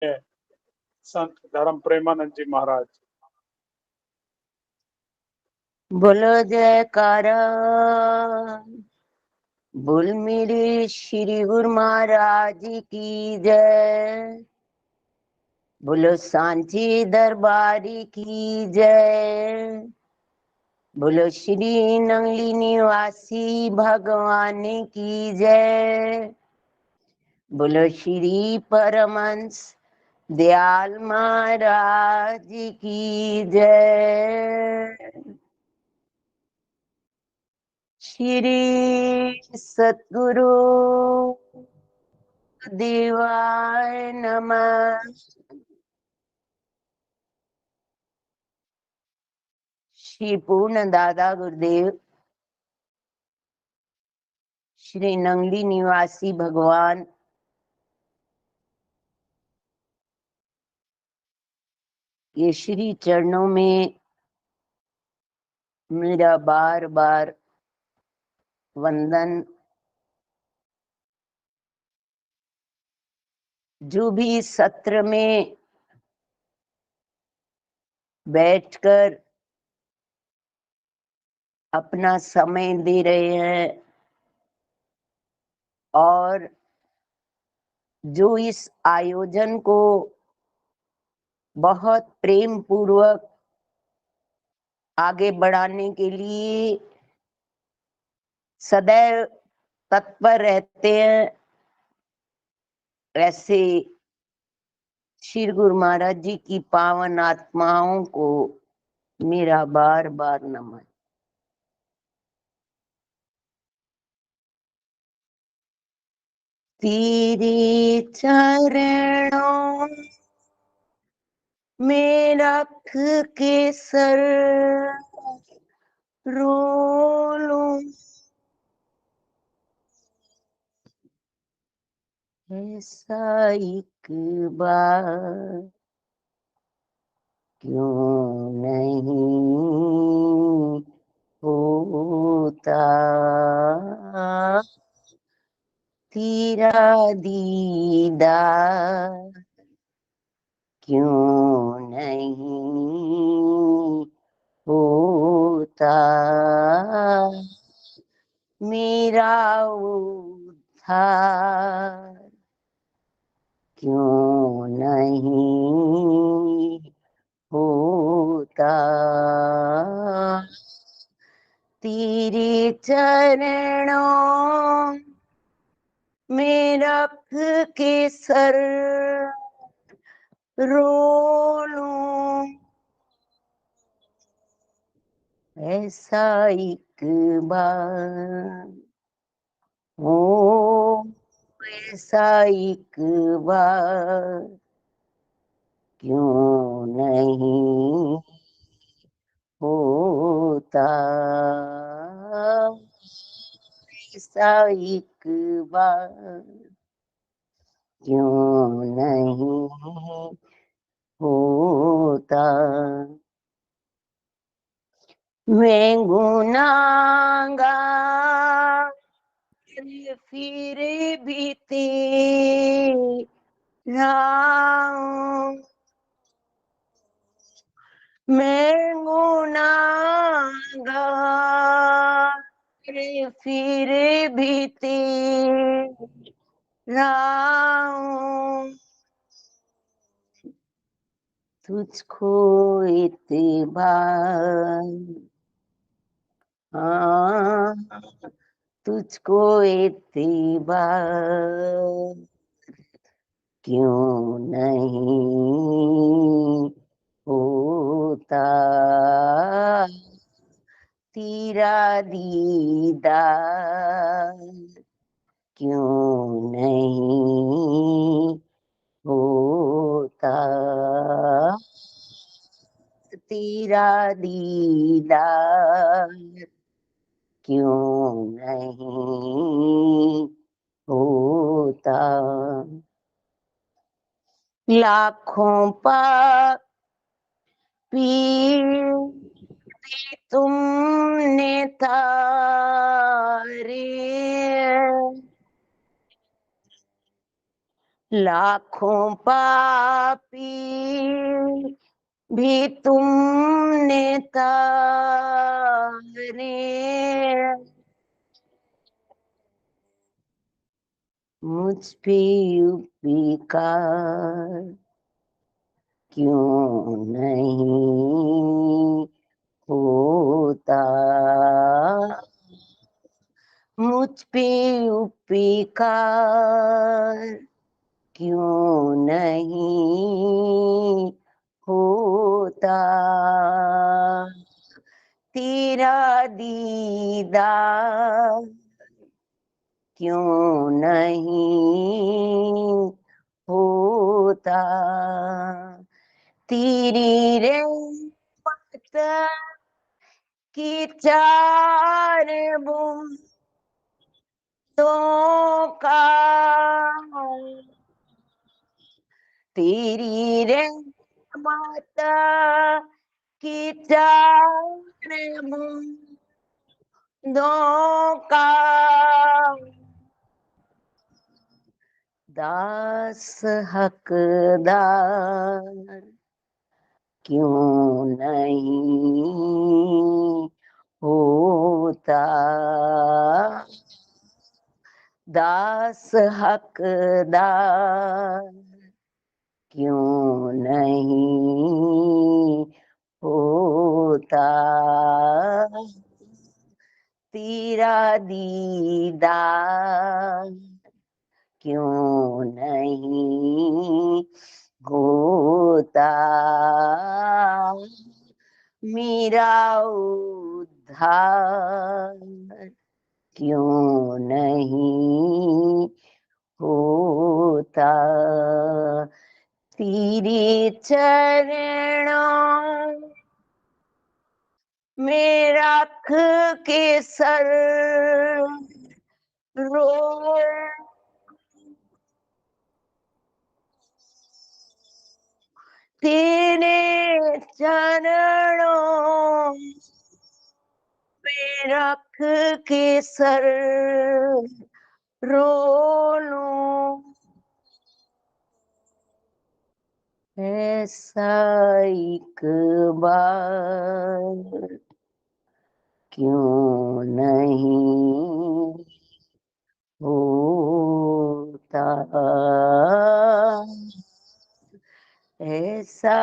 है संत धर्म प्रेमानंद जी महाराज। बोलो जयकारा, बोल मेरे श्री गुरु महाराज की जय, बोलो सांची दरबारी की जय, बोलो श्री नंगली निवासी भगवान की जय, बोलो श्री परमंश दयाल महाराज की जय। श्री सतगुरु देवाय नमः। श्री पूर्ण दादा गुरुदेव श्री नंगली निवासी भगवान ये श्री चरणों में मेरा बार बार वंदन। जो भी सत्र में बैठकर अपना समय दे रहे हैं और जो इस आयोजन को बहुत प्रेम पूर्वक आगे बढ़ाने के लिए सदैव तत्पर रहते हैं, ऐसे श्री गुरु महाराज जी की पावन आत्माओं को मेरा बार बार नमन। तेरे चरणों में रख के सर रो लूं, ऐसा एक बार क्यों नहीं होता, तेरा दीदार क्यों नहीं होता, मेरा उद्धार क्यों नहीं होता, तेरे चरणों में रख के सर रो लूं, ऐसा एक बार हो, ऐसा एक बार क्यों नहीं होता, ऐसा एक बार क्यों नहीं होता। मैं गुनाहगार फिर भी तेरा हूँ, मैं गुनाहगार फिर भी तेरा हूँ, तुझको इत्तेबार, हाँ तुझको इत्तेबार क्यों नहीं होता, तेरा दीदार क्यों नहीं होता, तेरा दीदार क्यों नहीं होता। लाखों पापी तुमने तारे, लाखों पापी भी तुमने तारे, मुझ पे उपकार क्यों नहीं होता, मुझ पे उपकार क्यों नहीं होता, तेरा दीदार क्यों नहीं होता, तेरी रहमत की चार बूंदों का, तेरी रहमत की चार बूंदों का दास हकदार क्यों नहीं होता, दास हकदार क्यों नहीं होता, तेरा दीदार क्यों नहीं होता, मेरा उद्धार क्यों नहीं होता, तेरे चरणों में रख के सर रो, तेरे चरणों में रख के सर रो लूं, ऐसा एक बार क्यों नहीं होता, ऐसा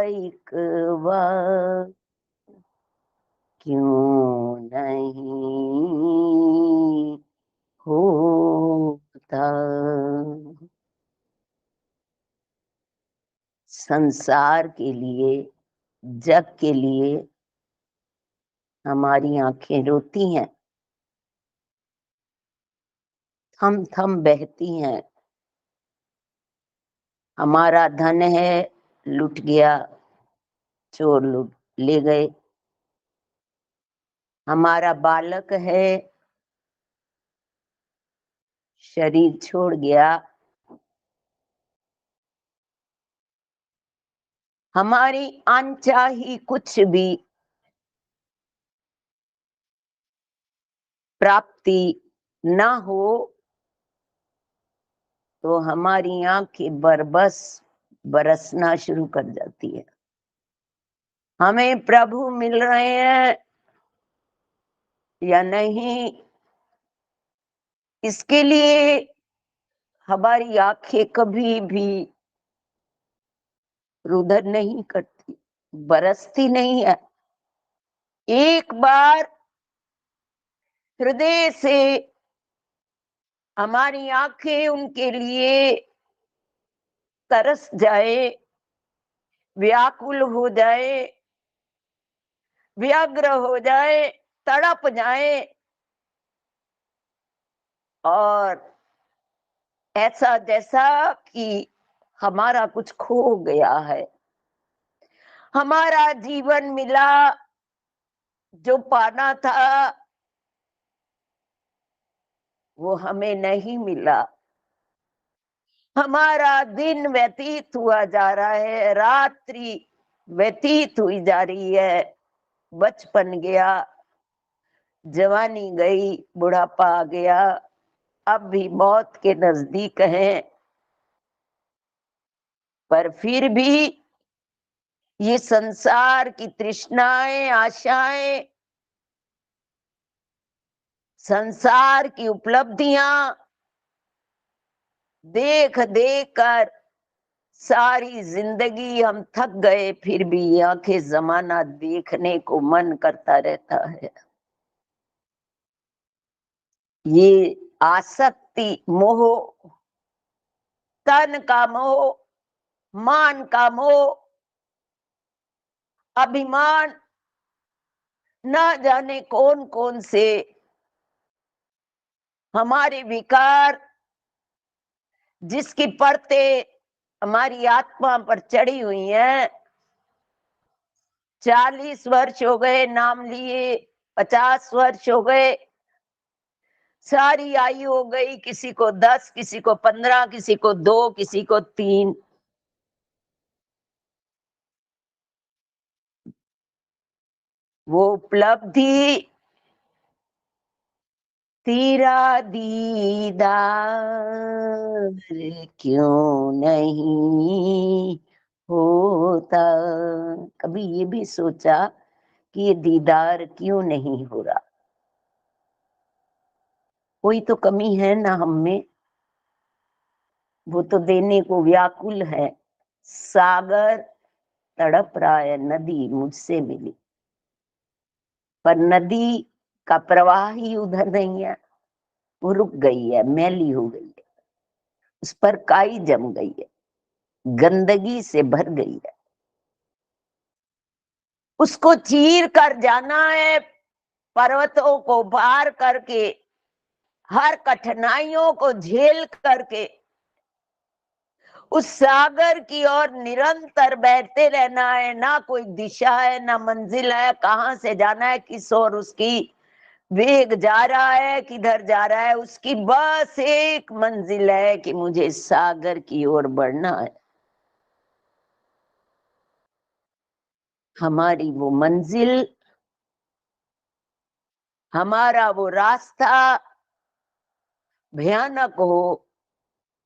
एक बार क्यों नहीं होता, संसार के लिए, जग के लिए हमारी आंखें रोती हैं, थम थम बहती हैं, हमारा धन है लुट गया, चोर लुट ले गए, हमारा बालक है शरीर छोड़ गया, हमारी अनचाही कुछ भी प्राप्ति ना हो तो हमारी आंखें बरबस बरसना शुरू कर जाती है, हमें प्रभु मिल रहे हैं या नहीं, इसके लिए हमारी आंखें कभी भी रुदन नहीं करती, बरसती नहीं है। एक बार हृदय से हमारी आंखें उनके लिए तरस जाए, व्याकुल हो जाए, व्यग्र हो जाए, तड़प जाए और ऐसा जैसा कि हमारा कुछ खो गया है, हमारा जीवन मिला, जो पाना था वो हमें नहीं मिला, हमारा दिन व्यतीत हुआ जा रहा है, रात्रि व्यतीत हुई जा रही है, बचपन गया, जवानी गई, बुढ़ापा आ गया, अब भी मौत के नजदीक हैं, पर फिर भी ये संसार की तृष्णाएं, आशाएं, संसार की उपलब्धियां देख देख कर सारी जिंदगी हम थक गए, फिर भी आंखें जमाना देखने को मन करता रहता है। ये आसक्ति, मोह, तन का मोह, मान का मोह, अभिमान, न जाने कौन कौन से हमारे विकार, जिसकी परतें हमारी आत्मा पर चढ़ी हुई हैं। 40 वर्ष हो गए नाम लिए, 50 वर्ष हो गए, सारी आयु हो गई, किसी को 10, किसी को 15, किसी को 2, किसी को 3। वो उपलब्धि तेरा दीदार क्यों नहीं होता। कभी ये भी सोचा कि ये दीदार क्यों नहीं हो रहा? कोई तो कमी है ना हम में। वो तो देने को व्याकुल है। सागर तड़प रहा है, नदी मुझसे मिली, पर नदी का प्रवाह ही उधर नहीं है। वो रुक गई है, मैली हो गई है, उस पर काई जम गई है, गंदगी से भर गई है। उसको चीर कर जाना है, पर्वतों को पार करके, हर कठिनाइयों को झेल करके उस सागर की ओर निरंतर बहते रहना है। ना कोई दिशा है, ना मंजिल है, कहाँ से जाना है, किस ओर उसकी वेग जा रहा है, किधर जा रहा है। उसकी बस एक मंजिल है कि मुझे सागर की ओर बढ़ना है। हमारी वो मंजिल, हमारा वो रास्ता भयानक हो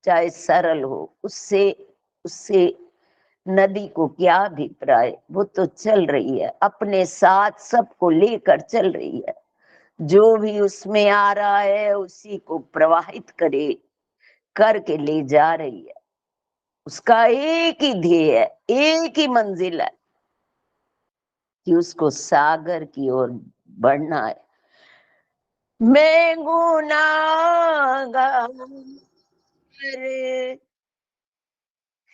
चाहे सरल हो, उससे उससे नदी को क्या अभिप्राय? वो तो चल रही है, अपने साथ सबको लेकर चल रही है। जो भी उसमें आ रहा है उसी को प्रवाहित करे करके ले जा रही है। उसका एक ही ध्येय है, एक ही मंजिल है कि उसको सागर की ओर बढ़ना है। मैं गुनाहगार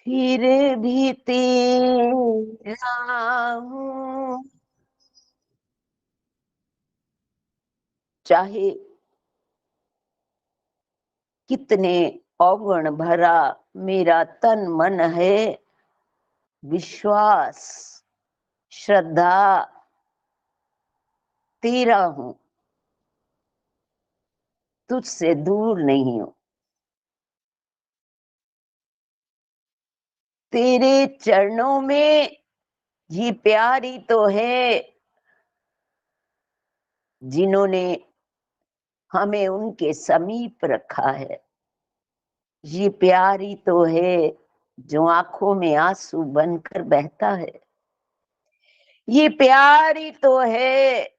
फिर भी तेरा हूँ। चाहे कितने अवगुण भरा मेरा तन मन है, विश्वास, श्रद्धा तेरा हूं, तुझसे दूर नहीं हूं। तेरे चरणों में ये प्यारी तो है जिन्होंने हमें उनके समीप रखा है। ये प्यारी तो है जो आंखों में आंसू बनकर बहता है। ये प्यारी तो है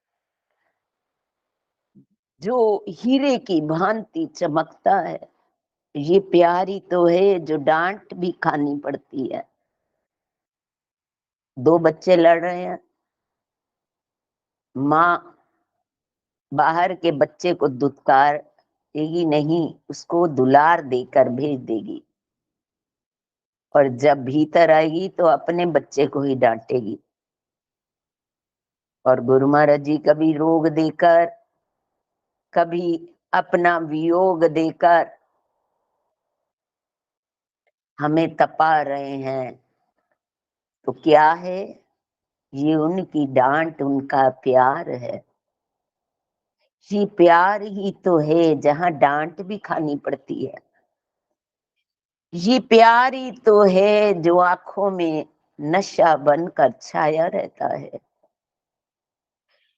जो हीरे की भांति चमकता है। ये प्यारी तो है जो डांट भी खानी पड़ती है। 2 बच्चे लड़ रहे हैं, माँ बाहर के बच्चे को दुत्कार देगी नहीं, उसको दुलार देकर भेज देगी, और जब भीतर आएगी तो अपने बच्चे को ही डांटेगी। और गुरु महाराज जी कभी रोग देकर, कभी अपना वियोग देकर हमें तपा रहे हैं। तो क्या है? ये उनकी डांट, उनका प्यार है। ये प्यार ही तो है जहां डांट भी खानी पड़ती है। ये प्यार ही तो है जो आंखों में नशा बनकर छाया रहता है।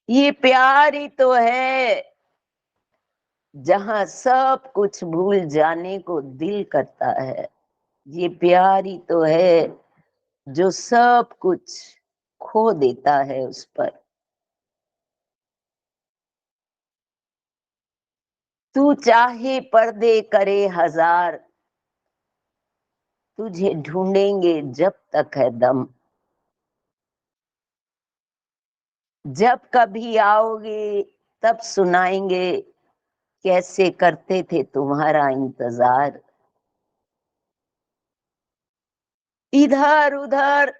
ये प्यार ही तो है जहां सब कुछ भूल जाने को दिल करता है। ये प्यार ही तो है जो सब कुछ खो देता है उस पर। तू चाहे पर्दे करे हजार, तुझे ढूंढेंगे जब तक है दम। जब कभी आओगे तब सुनाएंगे कैसे करते थे तुम्हारा इंतजार। इधर उधर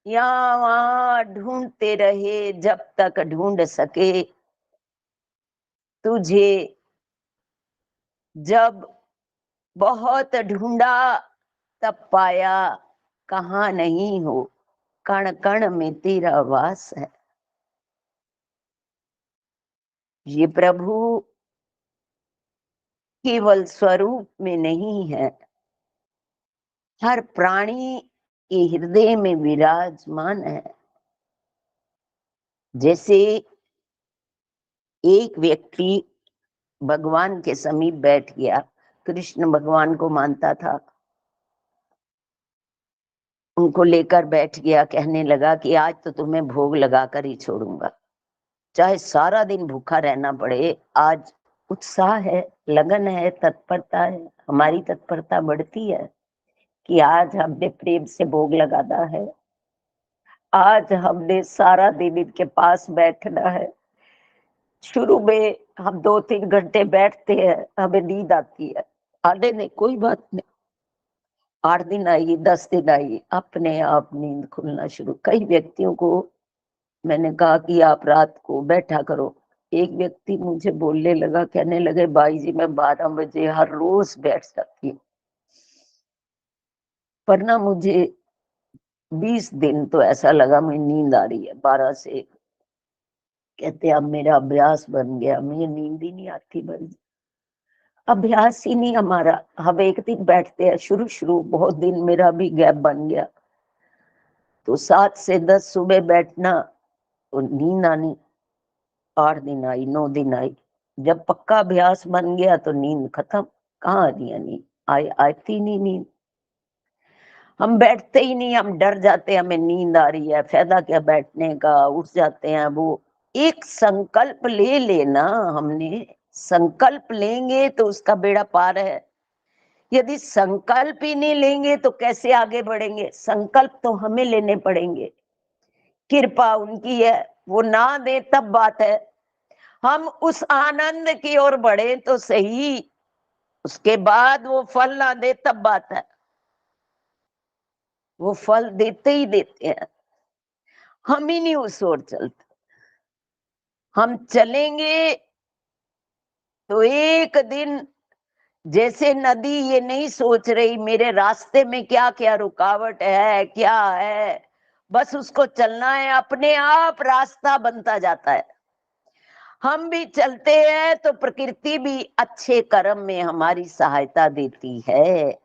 यहाँ वहां ढूंढते रहे जब तक ढूंढ सके तुझे। जब बहुत ढूंढा तब पाया कहाँ नहीं हो, कण कण में तेरा वास है। ये प्रभु केवल स्वरूप में नहीं है, हर प्राणी के हृदय में विराजमान है। जैसे एक व्यक्ति भगवान के समीप बैठ गया, कृष्ण भगवान को मानता था, उनको लेकर बैठ गया, कहने लगा कि आज तो तुम्हें भोग लगाकर ही छोड़ूंगा, चाहे सारा दिन भूखा रहना पड़े। आज उत्साह है, लगन है, तत्परता है, हमारी तत्परता बढ़ती है कि आज हमने प्रेम से भोग लगाना है, आज हमने सारा दिन इनके पास बैठना है। शुरू में हम 2-3 घंटे बैठते हैं, हमें नींद आती है, आने नहीं कोई बात नहीं, 8 दिन आई, 10 दिन आई, अपने आप नींद खुलना शुरू। कई व्यक्तियों को मैंने कहा कि आप रात को बैठा करो। एक व्यक्ति मुझे बोलने लगा, कहने लगे भाई जी मैं 12 बजे हर रोज बैठ जाती हूँ, पर ना मुझे 20 दिन तो ऐसा लगा मुझे नींद आ रही है 12 से 1। कहते अब मेरा अभ्यास बन गया, मुझे नींद ही नहीं आती भाई। अभ्यास ही नहीं हमारा। हम एक दिन बैठते हैं, शुरू शुरू बहुत दिन मेरा भी गैप बन गया, तो 7 से 10 सुबह बैठना तो नींद आनी, 8 दिन आई, 9 दिन आई। जब पक्का अभ्यास बन गया तो नींद खत्म। कहाँ आ रही है नींद, आती नहीं नींद। हम बैठते ही नहीं, हम डर जाते हैं, हमें नींद आ रही है, फायदा क्या बैठने का, उठ जाते हैं। वो एक संकल्प ले लेना, हमने संकल्प लेंगे तो उसका बेड़ा पार है। यदि संकल्प ही नहीं लेंगे तो कैसे आगे बढ़ेंगे। संकल्प तो हमें लेने पड़ेंगे, कृपा उनकी है, वो ना दे तब बात है। हम उस आनंद की ओर बढ़े तो सही, उसके बाद वो फल ना दे तब बात है। वो फल देते ही देते हैं, हम ही नहीं उस ओर चलते। हम चलेंगे तो एक दिन, जैसे नदी ये नहीं सोच रही मेरे रास्ते में क्या क्या रुकावट है क्या है, बस उसको चलना है, अपने आप रास्ता बनता जाता है। हम भी चलते हैं तो प्रकृति भी अच्छे कर्म में हमारी सहायता देती है।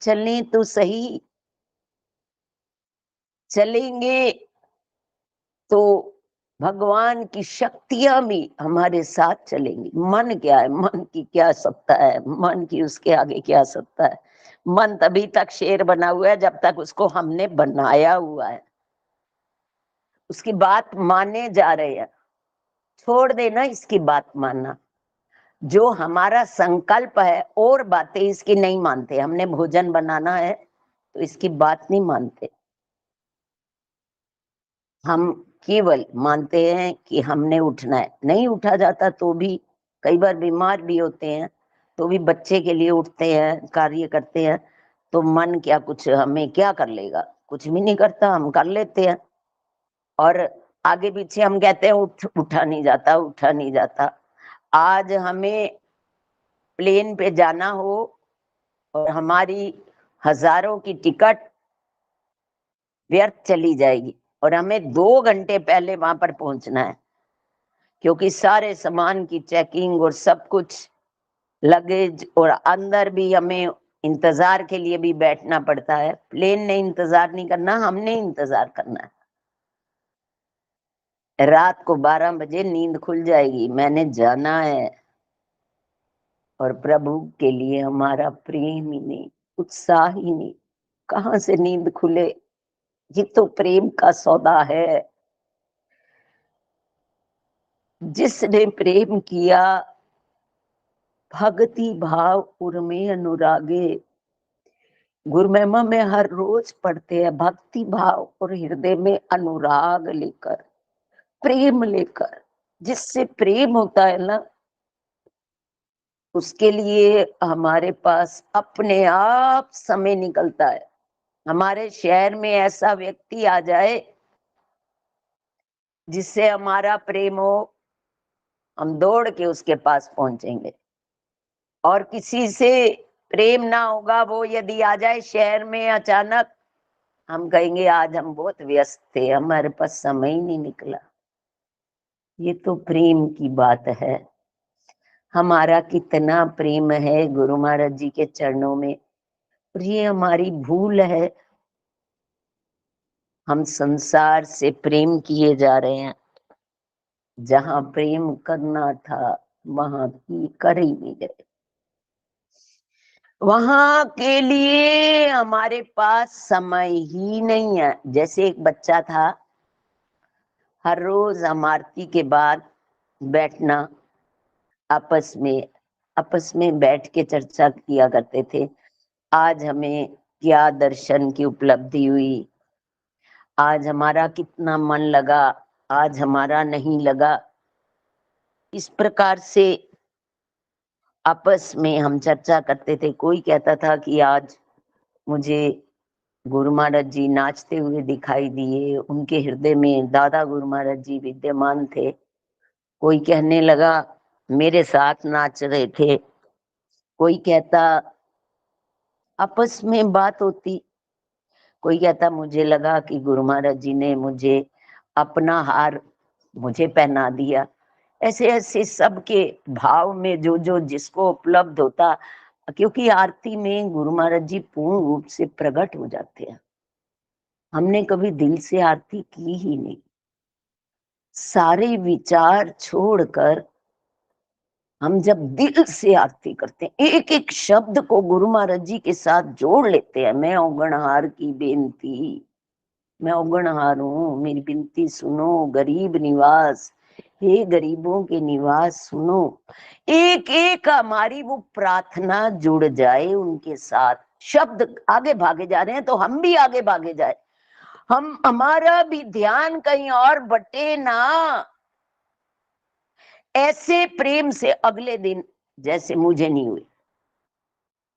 चलें तो सही, चलेंगे तो भगवान की शक्तियां भी हमारे साथ चलेंगी। मन क्या है, मन की क्या सत्ता है, मन की उसके आगे क्या सत्ता है। मन तभी तक शेर बना हुआ है जब तक उसको हमने बनाया हुआ है, उसकी बात माने जा रहे हैं। छोड़ देना इसकी बात मानना, जो हमारा संकल्प है और बातें इसकी नहीं मानते। हमने भोजन बनाना है तो इसकी बात नहीं मानते, हम केवल मानते हैं कि हमने उठना है। नहीं उठा जाता तो भी, कई बार बीमार भी होते हैं तो भी बच्चे के लिए उठते हैं, कार्य करते हैं। तो मन क्या कुछ हमें क्या कर लेगा, कुछ भी नहीं करता, हम कर लेते हैं। और आगे पीछे हम कहते हैं उठा नहीं जाता, उठा नहीं जाता। आज हमें प्लेन पे जाना हो और हमारी हजारों की टिकट व्यर्थ चली जाएगी और हमें 2 घंटे पहले वहां पर पहुंचना है, क्योंकि सारे सामान की चेकिंग और सब कुछ, लगेज, और अंदर भी हमें इंतजार के लिए भी बैठना पड़ता है। प्लेन ने इंतजार नहीं करना, हमने इंतजार करना है। रात को 12 बजे नींद खुल जाएगी, मैंने जाना है। और प्रभु के लिए हमारा प्रेम ही नहीं, उत्साह ही नहीं, कहाँ से नींद खुले। ये तो प्रेम का सौदा है। जिसने प्रेम किया, भक्ति भाव उर्मे अनुरागे, गुरु महिमा में हर रोज पढ़ते हैं, भक्ति भाव और हृदय में अनुराग लेकर, प्रेम लेकर। जिससे प्रेम होता है ना, उसके लिए हमारे पास अपने आप समय निकलता है। हमारे शहर में ऐसा व्यक्ति आ जाए जिससे हमारा प्रेम हो, हम दौड़ के उसके पास पहुंचेंगे। और किसी से प्रेम ना होगा, वो यदि आ जाए शहर में अचानक, हम कहेंगे आज हम बहुत व्यस्त थे, हमारे पास समय ही नहीं निकला। ये तो प्रेम की बात है। हमारा कितना प्रेम है गुरु महाराज जी के चरणों में, और ये हमारी भूल है। हम संसार से प्रेम किए जा रहे हैं, जहां प्रेम करना था वहां की कर ही नहीं रहे। वहां के लिए हमारे पास समय ही नहीं है। जैसे एक बच्चा था, हर रोज हम आरती के बाद बैठना, आपस में बैठ के चर्चा किया करते थे। आज हमें क्या दर्शन की उपलब्धि हुई, आज हमारा कितना मन लगा, आज हमारा नहीं लगा। इस प्रकार से आपस में हम चर्चा करते थे। कोई कहता था कि आज मुझे गुरु महाराज जी नाचते हुए दिखाई दिए, उनके हृदय में दादा गुरु महाराज जी विद्यमान थे। कोई कहने लगा मेरे साथ नाच रहे थे। कोई कहता, आपस में बात होती। कोई कहता मुझे लगा कि गुरु महाराज जी ने मुझे अपना हार मुझे पहना दिया। ऐसे ऐसे सबके भाव में जो जो जिसको उपलब्ध होता, क्योंकि आरती में गुरु महाराज जी पूर्ण रूप से प्रकट हो जाते हैं। हमने कभी दिल से आरती की ही नहीं। सारे विचार छोड़कर हम जब दिल से आरती करते हैं, एक एक शब्द को गुरु महाराज जी के साथ जोड़ लेते हैं। मैं औगणहार की बेनती, मैं औगणहार हूं, मेरी बिनती सुनो गरीब निवास, हे गरीबों के निवास सुनो। एक एक हमारी वो प्रार्थना जुड़ जाए उनके साथ। शब्द आगे भागे जा रहे हैं तो हम भी आगे भागे जाए, हम हमारा भी ध्यान कहीं और बटे ना। ऐसे प्रेम से अगले दिन जैसे मुझे नहीं हुई,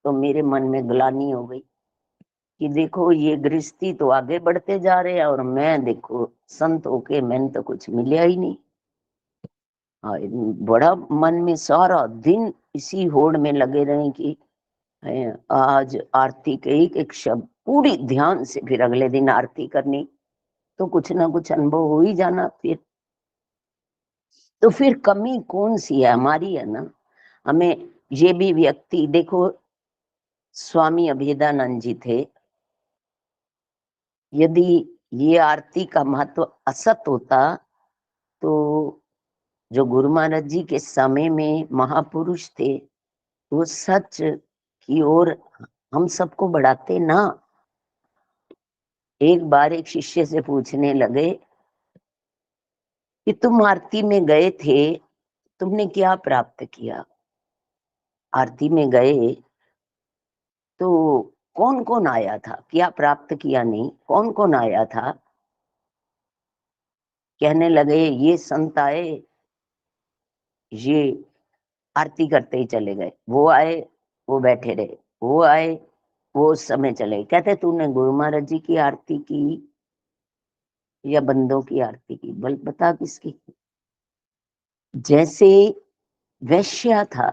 तो मेरे मन में ग्लानि हो गई कि देखो ये गृहस्थी तो आगे बढ़ते जा रहे हैं और मैं देखो संत होके मैंने तो कुछ मिला ही नहीं। बड़ा मन में सारा दिन इसी होड़ में लगे रहे कि आज आरती के एक एक शब्द पूरी ध्यान से, फिर अगले दिन आरती करनी, तो कुछ ना कुछ अनुभव हो ही जाना। फिर कमी कौन सी है, हमारी है ना। हमें ये भी व्यक्ति देखो, स्वामी अभेदानंद जी थे। यदि ये आरती का महत्व असत होता, तो जो गुरु महाराज जी के समय में महापुरुष थे, वो सच की ओर हम सबको बढ़ाते ना। एक बार एक शिष्य से पूछने लगे कि तुम आरती में गए थे, तुमने क्या प्राप्त किया? आरती में गए तो कौन कौन आया था, क्या प्राप्त किया नहीं, कौन कौन आया था? कहने लगे ये संत आए, ये आरती करते ही चले गए, वो आए वो बैठे रहे, वो आए वो उस समय चले गए। कहते तूने गुरु महाराज जी की आरती की या बंदों की आरती की? बल बता किसकी? जैसे वैश्या था,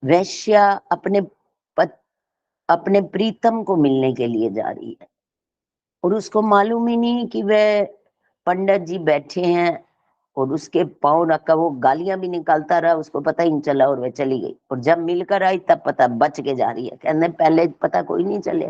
वैश्या अपने प्रीतम को मिलने के लिए जा रही है और उसको मालूम ही नहीं कि वह पंडित जी बैठे हैं, और उसके पाँव रखा, वो गालियां भी निकालता रहा, उसको पता ही नहीं चला और वह चली गई। और जब मिलकर आई तब पता बच के जा रही है। कहने पहले पता कोई नहीं चले।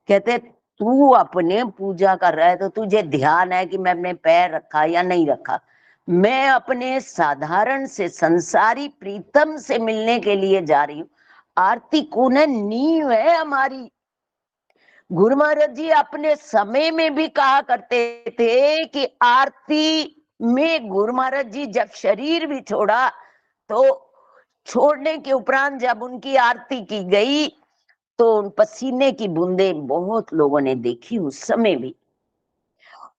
कहते तू अपने पूजा कर रहा है तो तुझे ध्यान है कि मैंने पैर रखा या नहीं रखा? मैं अपने साधारण से संसारी प्रीतम से मिलने के लिए जा रही हूँ, आरती कौन है? नींव है हमारी। गुरु महाराज जी अपने समय में भी कहा करते थे कि आरती में गुरु महाराज जी जब शरीर भी छोड़ा, तो छोड़ने के उपरांत जब उनकी आरती की गई तो उन पसीने की बूंदें बहुत लोगों ने देखी। उस समय भी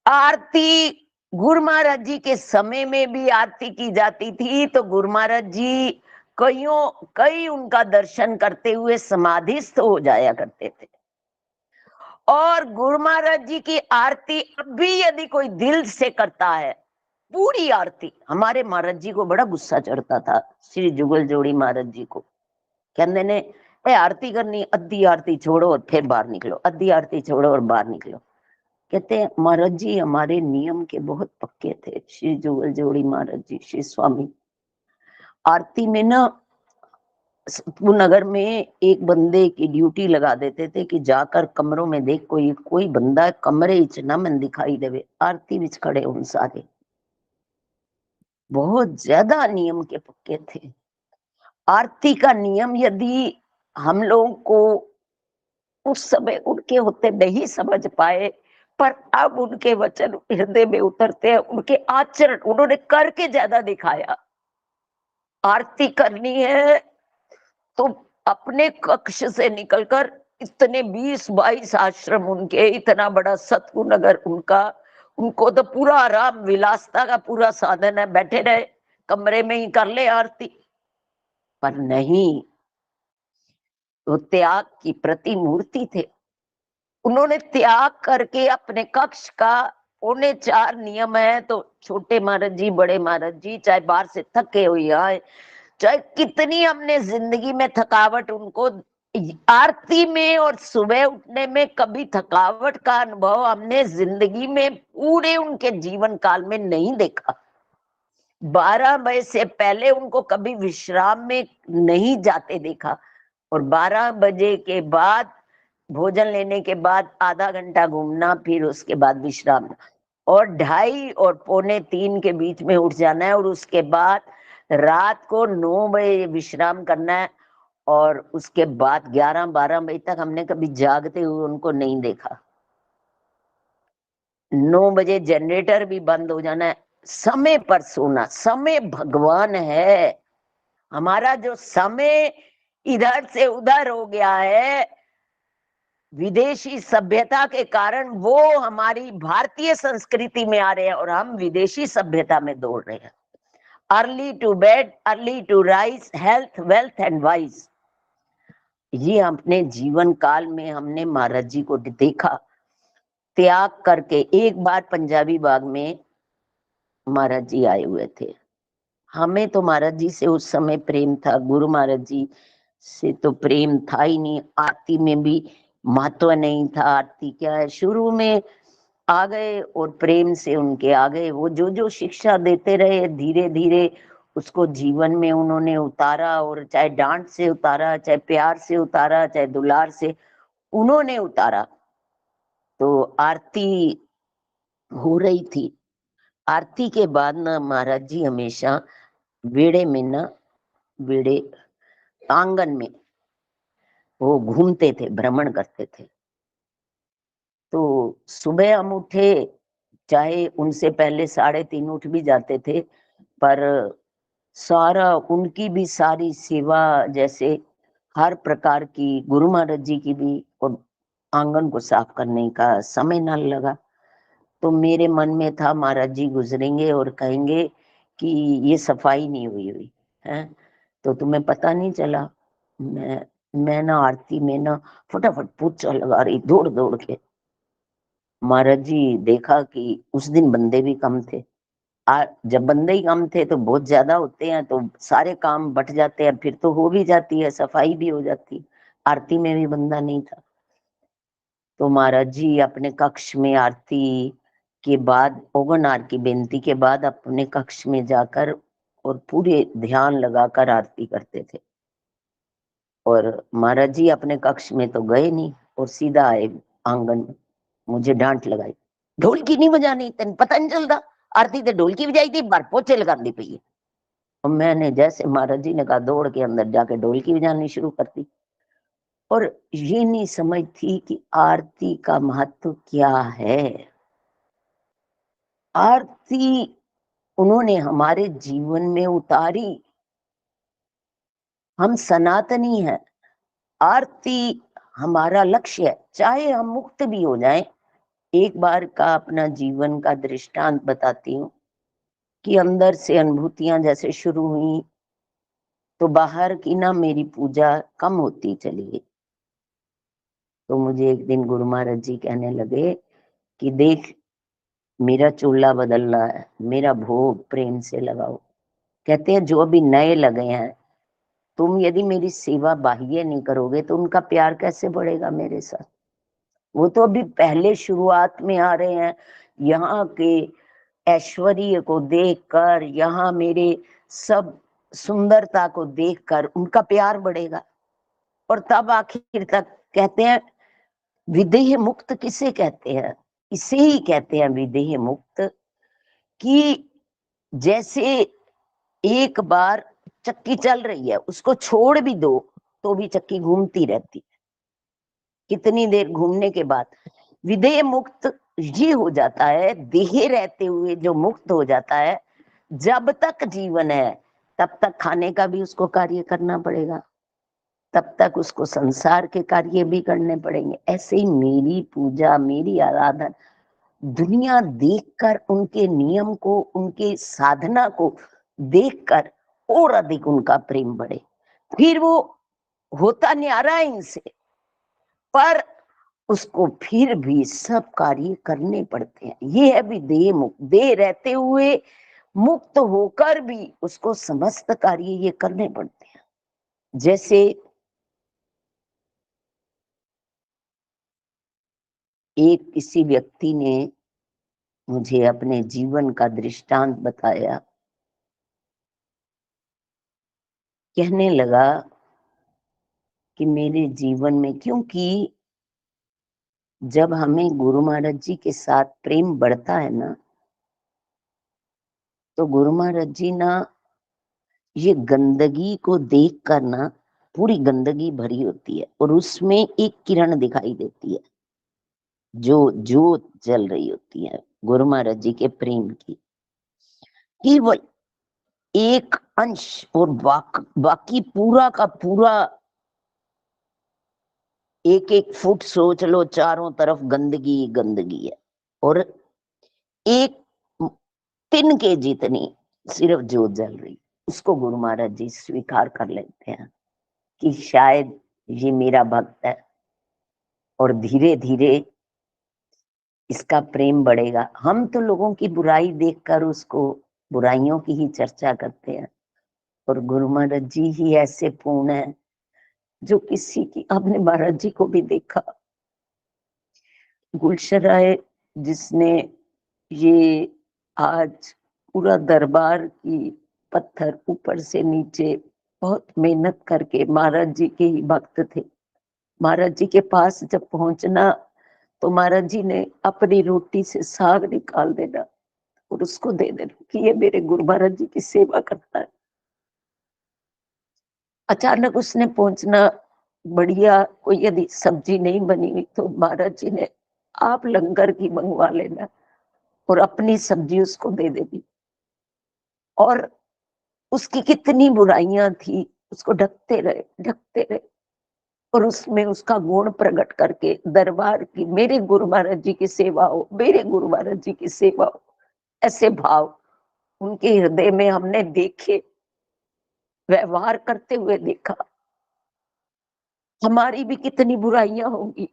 आरती, गुरु महाराज जी के समय में भी आरती की जाती थी, तो गुरु महाराज जी कई उनका दर्शन करते हुए समाधिस्थ हो जाया करते थे। और गुरु महाराज जी की आरती अब भी यदि कोई दिल से करता है, पूरी आरती, हमारे महाराज जी को बड़ा गुस्सा चढ़ता था श्री जुगल जोड़ी महाराज जी को। कहते ने ए आरती करनी, अद्धी आरती छोड़ो और फिर बाहर निकलो, अद्धी आरती छोड़ो और बाहर निकलो। कहते हैं महाराज जी हमारे नियम के बहुत पक्के थे, श्री जुगल जोड़ी महाराज जी, श्री स्वामी। आरती में ना नगर में एक बंदे की ड्यूटी लगा देते थे कि जाकर कमरों में देख, कोई कोई बंदा कमरे च ना मन दिखाई देवे, आरती विच खड़े उन सारे। बहुत ज्यादा नियम के पक्के थे। आरती का नियम यदि हम लोगों को उस समय उनके होते नहीं समझ पाए, पर अब उनके वचन हृदय में उतरते हैं, उनके आचरण उन्होंने करके ज्यादा दिखाया। आरती करनी है तो अपने कक्ष से निकलकर, इतने 20-22 आश्रम उनके, इतना बड़ा सतगुरु नगर उनका, उनको तो पूरा आराम विलासता का पूरा साधन है, बैठे रहे कमरे में ही कर ले आरती। पर नहीं, वो त्याग की प्रतिमूर्ति थे। उन्होंने त्याग करके अपने कक्ष का 4:45 नियम है, तो छोटे महाराज जी, बड़े महाराज जी, चाहे बाहर से थके हुए आए, चाहे कितनी हमने जिंदगी में थकावट उनको, आरती में और सुबह उठने में कभी थकावट का अनुभव हमने जिंदगी में पूरे उनके जीवन काल में नहीं देखा। 12 बजे से पहले उनको कभी विश्राम में नहीं जाते देखा, और 12 बजे के बाद भोजन लेने के बाद आधा घंटा घूमना, फिर उसके बाद विश्राम, और 2:30 और 2:45 के बीच में उठ जाना है, और उसके बाद रात को 9 बजे विश्राम करना है, और उसके बाद 11-12 बजे तक हमने कभी जागते हुए उनको नहीं देखा। 9 बजे जनरेटर भी बंद हो जाना है। समय पर सोना, समय भगवान है। हमारा जो समय इधर से उधर हो गया है विदेशी सभ्यता के कारण, वो हमारी भारतीय संस्कृति में आ रहे हैं और हम विदेशी सभ्यता में दौड़ रहे हैं। Early to bed, early to rise, health wealth and wise, ये अपने जीवन काल में हमने महाराज जी को देखा। त्याग करके एक बार पंजाबी बाग में महाराज जी आए हुए थे। हमें तो महाराज जी से उस समय प्रेम था, गुरु महाराज जी से तो प्रेम था ही नहीं। आरती में भी महत्व नहीं था, आरती क्या है, शुरू में आ गए और प्रेम से उनके आ गए। वो जो जो शिक्षा देते रहे धीरे धीरे उसको जीवन में उन्होंने उतारा, और चाहे डांट से उतारा, चाहे प्यार से उतारा, चाहे दुलार से उन्होंने उतारा। तो आरती हो रही थी, आरती के बाद ना महाराज जी हमेशा बेड़े में ना, बेड़े आंगन में वो घूमते थे, भ्रमण करते थे। तो सुबह हम उठे, चाहे उनसे पहले 3:30 उठ भी जाते थे, पर सारा उनकी भी सारी सेवा, जैसे हर प्रकार की, गुरु महाराज जी की भी, और आंगन को साफ करने का समय न लगा। तो मेरे मन में था महाराज जी गुजरेंगे और कहेंगे कि ये सफाई नहीं हुई है, तो तुम्हें पता नहीं चला। मैं ना आरती में ना फटाफट पोछा लगा रही दौड़ दौड़ के। महाराज जी देखा कि उस दिन बंदे भी कम थे। जब बंदे ही कम थे तो बहुत ज्यादा होते हैं, तो सारे काम बट जाते हैं, फिर तो हो भी जाती है, सफाई भी हो जाती। आरती में भी बंदा नहीं था। तो महाराज जी अपने कक्ष में आरती के बाद, ओगनार की बेनती के बाद अपने कक्ष में जाकर और पूरे ध्यान लगाकर आरती करते थे। और महाराज जी अपने कक्ष में तो गए नहीं और सीधा आए आंगन में। मुझे डांट लगाई, ढोलकी नहीं बजानी, तेन पता नहीं चलता, आरती तो ढोलकी बजाई थी, बार पोछे लगाती पई है। और मैंने जैसे महाराज जी ने कहा दौड़ के अंदर जाके ढोलकी बजानी शुरू कर दी। और ये नहीं समझ थी कि आरती का महत्व क्या है। आरती उन्होंने हमारे जीवन में उतारी। हम सनातनी हैं, आरती हमारा लक्ष्य है। चाहे हम मुक्त भी हो जाएं। एक बार का अपना जीवन का दृष्टांत बताती हूँ कि अंदर से अनुभूतियां जैसे शुरू हुई तो बाहर की ना मेरी पूजा कम होती चली गई। तो मुझे एक दिन गुरु महाराज जी कहने लगे कि देख, मेरा चूल्हा बदल रहा है, मेरा भोग प्रेम से लगाओ। कहते हैं जो अभी नए लगे हैं, तुम यदि मेरी सेवा बाह्य नहीं करोगे तो उनका प्यार कैसे बढ़ेगा मेरे साथ। वो तो अभी पहले शुरुआत में आ रहे हैं। यहाँ के ऐश्वर्य को देखकर, यहाँ मेरे सब सुंदरता को देखकर उनका प्यार बढ़ेगा। और तब आखिर तक कहते हैं विदेह मुक्त किसे कहते हैं? इसे ही कहते हैं विदेह मुक्त। कि जैसे एक बार चक्की चल रही है, उसको छोड़ भी दो तो भी चक्की घूमती रहती है, कितनी देर घूमने के बाद। विदेह मुक्त ये हो जाता है, देह रहते हुए जो मुक्त हो जाता है, जब तक जीवन है तब तक खाने का भी उसको कार्य करना पड़ेगा, तब तक उसको संसार के कार्य भी करने पड़ेंगे। ऐसे ही मेरी पूजा, मेरी आराधना दुनिया देखकर, उनके नियम को, उनके साधना को देखकर और अधिक उनका प्रेम बढ़े। फिर वो होता न्यारा इनसे, पर उसको फिर भी सब कार्य करने पड़ते हैं। ये है भी देह मुक्त। देह रहते हुए मुक्त होकर भी उसको समस्त कार्य ये करने पड़ते हैं। जैसे एक किसी व्यक्ति ने मुझे अपने जीवन का दृष्टांत बताया। कहने लगा कि मेरे जीवन में, क्योंकि जब हमें गुरु महाराज जी के साथ प्रेम बढ़ता है ना, तो गुरु महाराज जी ना ये गंदगी को देख कर ना, पूरी गंदगी भरी होती है और उसमें एक किरण दिखाई देती है, जो जोत जल रही होती है गुरु महाराज जी के प्रेम की। केवल एक अंश और बाकी पूरा का पूरा 1-1 फुट सोच लो, चारों तरफ गंदगी गंदगी है। और एक तिन के जितनी सिर्फ जोत जल रही। उसको गुरु महाराज जी स्वीकार कर लेते हैं कि शायद ये मेरा भक्त है, और धीरे धीरे इसका प्रेम बढ़ेगा। हम तो लोगों की बुराई देखकर उसको बुराइयों की ही चर्चा करते हैं, और गुरु महाराज जी ही ऐसे पूर्ण है जो किसी की, आपने महाराज जी को भी देखा, गुलशन राय जिसने ये आज पूरा दरबार की पत्थर ऊपर से नीचे बहुत मेहनत करके, महाराज जी के ही भक्त थे। महाराज जी के पास जब पहुंचना तो महाराज जी ने अपनी रोटी से साग निकाल देना और उसको दे देना कि ये मेरे गुरु महाराज जी की सेवा करता है। अचानक उसने पहुंचना, बढ़िया कोई यदि सब्जी नहीं बनी हुई तो महाराज जी ने आप लंगर की मंगवा लेना और अपनी सब्जी उसको दे देनी। और उसकी कितनी बुराइयां थी, उसको ढकते रहे और उसमें उसका गुण प्रकट करके दरबार की, मेरे गुरु महाराज जी की सेवा हो, मेरे गुरु महाराज जी की सेवा हो, ऐसे भाव उनके हृदय में हमने देखे, व्यवहार करते हुए देखा। हमारी भी कितनी बुराइयां होंगी,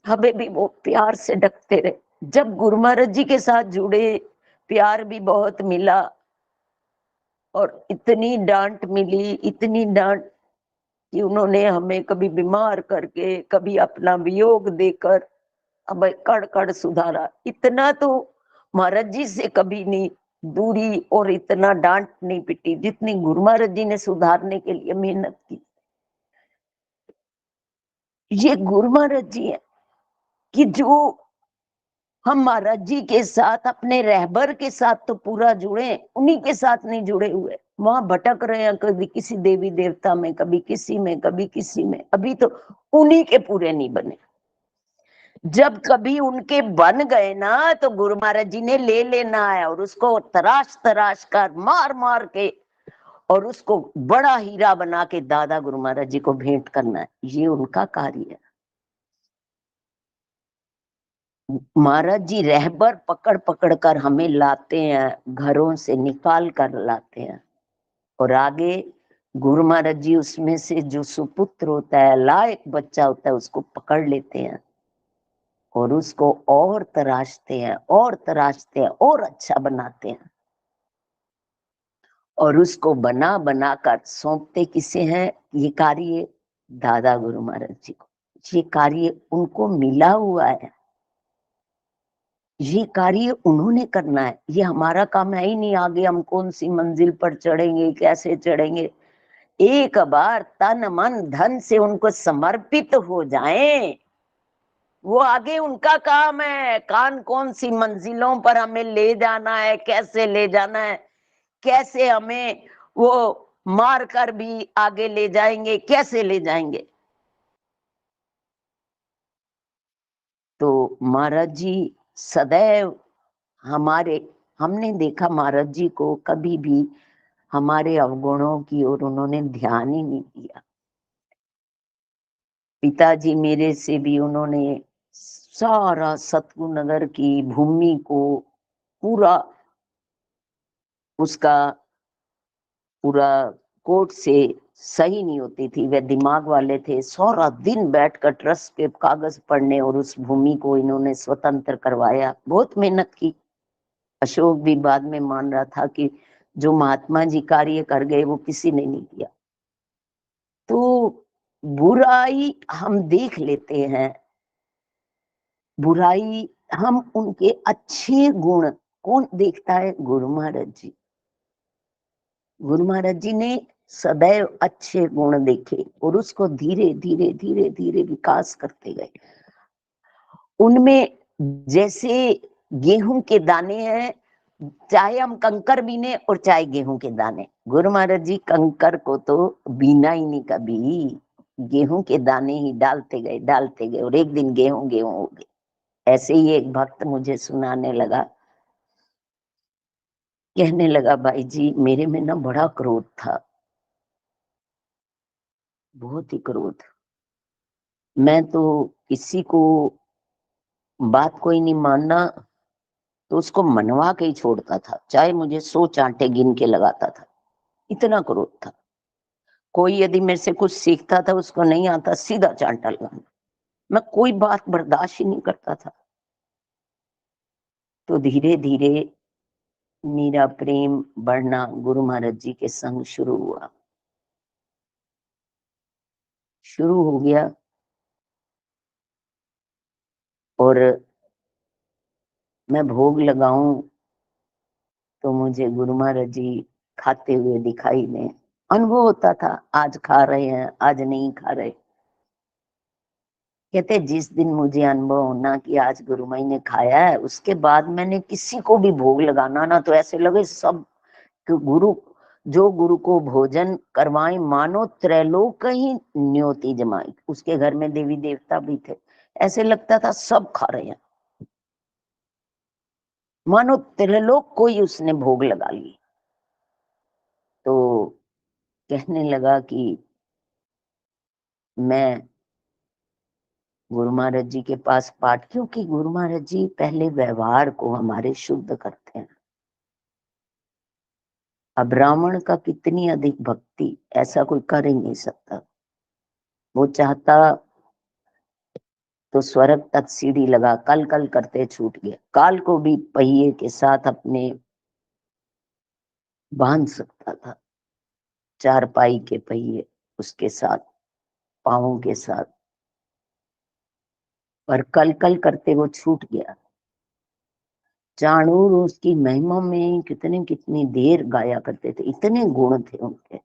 हमें भी वो प्यार से ढकते रहे। जब गुरु महाराज जी के साथ जुड़े, प्यार भी बहुत मिला और इतनी डांट मिली, इतनी डांट कि उन्होंने हमें कभी बीमार करके, कभी अपना वियोग देकर हमें कड़ कड़ सुधारा। इतना तो महाराज जी से कभी नहीं दूरी और इतना डांट नहीं पिटी जितनी गुरु महाराज जी ने सुधारने के लिए मेहनत की। ये गुरु महाराज जी है कि जो हम महाराज जी के साथ, अपने रहबर के साथ तो पूरा जुड़े, उन्हीं के साथ नहीं जुड़े हुए। वहां भटक रहे हैं, कभी किसी देवी देवता में, कभी किसी में, कभी किसी में। अभी तो उन्हीं के पूरे नहीं बने। जब कभी उनके बन गए ना, तो गुरु महाराज जी ने ले लेना है और उसको तराश तराश कर, मार मार के, और उसको बड़ा हीरा बना के दादा गुरु महाराज जी को भेंट करना है। ये उनका कार्य है। महाराज जी रहबर पकड़ पकड़ कर हमें लाते हैं, घरों से निकाल कर लाते हैं, और आगे गुरु महाराज जी उसमें से जो सुपुत्र होता है, लायक बच्चा होता है, उसको पकड़ लेते हैं और उसको और तराशते हैं, और तराशते हैं, और अच्छा बनाते हैं, और उसको बना बना कर सौंपते किसे हैं? ये कार्य दादा गुरु महाराज जी को। ये कार्य उनको मिला हुआ है, ये कार्य उन्होंने करना है। ये हमारा काम है ही नहीं। आगे हम कौन सी मंजिल पर चढ़ेंगे, कैसे चढ़ेंगे? एक बार तन मन धन से उनको समर्पित हो जाएं, वो आगे उनका काम है। कौन सी मंजिलों पर हमें ले जाना है, कैसे ले जाना है, कैसे हमें वो मार कर भी आगे ले जाएंगे, कैसे ले जाएंगे। तो महाराज जी सदैव हमने देखा महाराज जी को कभी भी हमारे अवगुणों की ओर उन्होंने ध्यान ही नहीं दिया। पिताजी मेरे से भी उन्होंने सारा सतगुरु नगर की भूमि को पूरा, उसका पूरा कोर्ट से सही नहीं होती थी, वे दिमाग वाले थे। सारा दिन बैठकर ट्रस्ट के कागज पढ़ने, और उस भूमि को इन्होंने स्वतंत्र करवाया। बहुत मेहनत की। अशोक भी बाद में मान रहा था कि जो महात्मा जी कार्य कर गए वो किसी ने नहीं किया। तो बुराई हम देख लेते हैं, बुराई हम उनके अच्छे गुण कौन देखता है? गुरु महाराज जी। गुरु महाराज जी ने सदैव अच्छे गुण देखे और उसको धीरे धीरे धीरे धीरे विकास करते गए। उनमें जैसे गेहूं के दाने हैं, चाहे हम कंकर बीने और चाहे गेहूं के दाने, गुरु महाराज जी कंकर को तो बीना ही नहीं कभी, गेहूं के दाने ही डालते गए, और एक दिन गेहूं गेहूं हो गए। ऐसे ही एक भक्त मुझे सुनाने लगा, कहने लगा, भाई जी मेरे में ना बड़ा क्रोध था, बहुत ही क्रोध। मैं तो किसी को बात कोई नहीं मानना तो उसको मनवा के ही छोड़ता था, चाहे मुझे 100 चांटे गिन के लगाता था। इतना क्रोध था। कोई यदि मेरे से कुछ सीखता था, उसको नहीं आता, सीधा चांटा लगाना। मैं कोई बात बर्दाश्त ही नहीं करता था। तो धीरे धीरे मेरा प्रेम बढ़ना गुरु महाराज जी के संग शुरू हो गया। और मैं भोग लगाऊं तो मुझे गुरु महाराज जी खाते हुए दिखाई दें। अनुभव होता था, आज खा रहे हैं, आज नहीं खा रहे। कहते जिस दिन मुझे अनुभव होना कि आज गुरु माई ने खाया है, उसके बाद मैंने किसी को भी भोग लगाना ना, तो ऐसे लगे सब कि गुरु को भोजन करवाएं, मानो त्रैलोक ही न्योती जमाई। उसके घर में देवी देवता भी थे, ऐसे लगता था सब खा रहे हैं, मानो त्रिलोक को ही उसने भोग लगा ली। तो कहने लगा कि मैं गुरु महाराज जी के पास पाठ, क्योंकि गुरु महाराज जी पहले व्यवहार को हमारे शुद्ध करते हैं। अब ब्राह्मण का कितनी अधिक भक्ति, ऐसा कोई कर ही नहीं सकता। वो चाहता तो स्वर्ग तक सीढ़ी लगा कल कल करते छूट गया, काल को भी पहिए के साथ अपने बांध सकता था, चारपाई के पहिए उसके साथ, पांवों के साथ, पर कल कल करते वो छूट गया। चाणूर उसकी महिमा में कितने कितनी देर गाया करते थे, इतने गुण थे उनके।